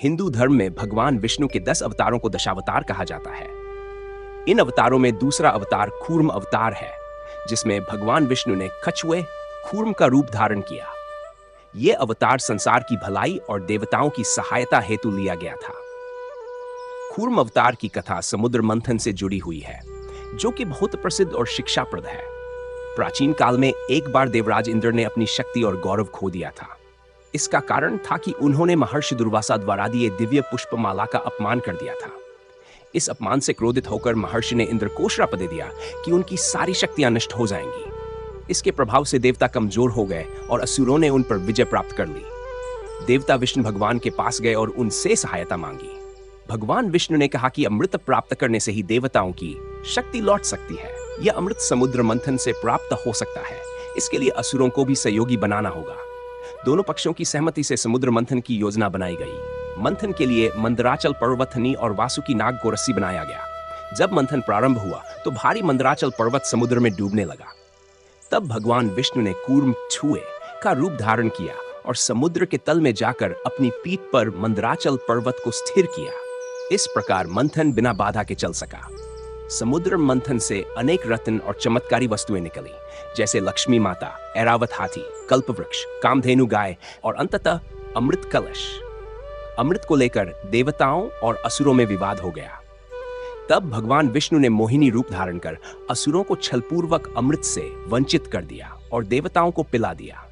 हिंदू धर्म में भगवान विष्णु के 10 अवतारों को दशावतार कहा जाता है। इन अवतारों में दूसरा अवतार कूर्म अवतार है, जिसमें भगवान विष्णु ने कछुए कूर्म का रूप धारण किया। यह अवतार संसार की भलाई और देवताओं की सहायता हेतु लिया गया था। कूर्म अवतार की कथा समुद्र मंथन से जुड़ी हुई है, जो कि बहुत प्रसिद्ध और शिक्षाप्रद है। प्राचीन काल में एक बार देवराज इंद्र ने अपनी शक्ति और गौरव खो दिया था। इसका कारण था कि उन्होंने महर्षि दुर्वासा द्वारा दिए दिव्य पुष्पमाला का अपमान कर दिया था। इस अपमान से क्रोधित होकर महर्षि ने इंद्र को श्राप दे दिया कि उनकी सारी शक्तियां नष्ट हो जाएंगी। इसके प्रभाव से देवता कमजोर हो गए और असुरों ने उन पर विजय प्राप्त कर ली। देवता विष्णु भगवान के पास गए और उनसे सहायता मांगी। भगवान विष्णु ने कहा कि अमृत प्राप्त करने से ही देवताओं की शक्ति लौट सकती है। यह अमृत समुद्र मंथन से प्राप्त हो सकता है। इसके लिए असुरों को भी सहयोगी बनाना होगा। दोनों पक्षों की सहमति से समुद्र मंथन की योजना बनाई गई। मंथन के लिए मंदराचल पर्वतनी और वासुकी नाग को रस्सी बनाया गया। जब मंथन प्रारंभ हुआ तो भारी मंदराचल पर्वत समुद्र में डूबने लगा। तब भगवान विष्णु ने कूर्म छुए का रूप धारण किया और समुद्र के तल में जाकर अपनी पीठ पर मंदराचल पर्वत को स्थिर किया। इस प्रकार मंथन बिना बाधा के चल सका। समुद्र मंथन से अनेक रत्न और चमत्कारी वस्तुएं निकली, जैसे लक्ष्मी माता, ऐरावत हाथी, कल्पवृक्ष, कामधेनु गाय और अंततः अमृत कलश। अमृत को लेकर देवताओं और असुरों में विवाद हो गया। तब भगवान विष्णु ने मोहिनी रूप धारण कर असुरों को छलपूर्वक अमृत से वंचित कर दिया और देवताओं को पिला दिया।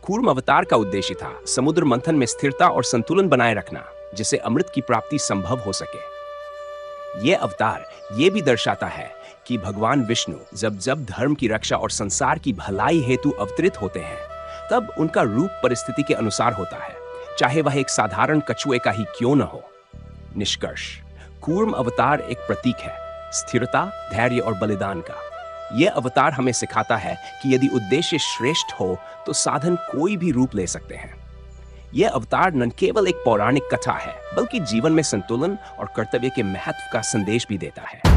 कूर्म अवतार का उद्देश्य था समुद्र मंथन में स्थिरता और संतुलन बनाए रखना, जिससे अमृत की प्राप्ति संभव हो सके। यह अवतार यह भी दर्शाता है कि भगवान विष्णु जब जब धर्म की रक्षा और संसार की भलाई हेतु अवतरित होते हैं, तब उनका रूप परिस्थिति के अनुसार होता है, चाहे वह एक साधारण कछुए का ही क्यों न हो। निष्कर्ष, कूर्म अवतार एक प्रतीक है स्थिरता, धैर्य और बलिदान का। यह अवतार हमें सिखाता है कि यदि उद्देश्य श्रेष्ठ हो तो साधन कोई भी रूप ले सकते हैं। यह अवतार न केवल एक पौराणिक कथा है, बल्कि जीवन में संतुलन और कर्तव्य के महत्व का संदेश भी देता है।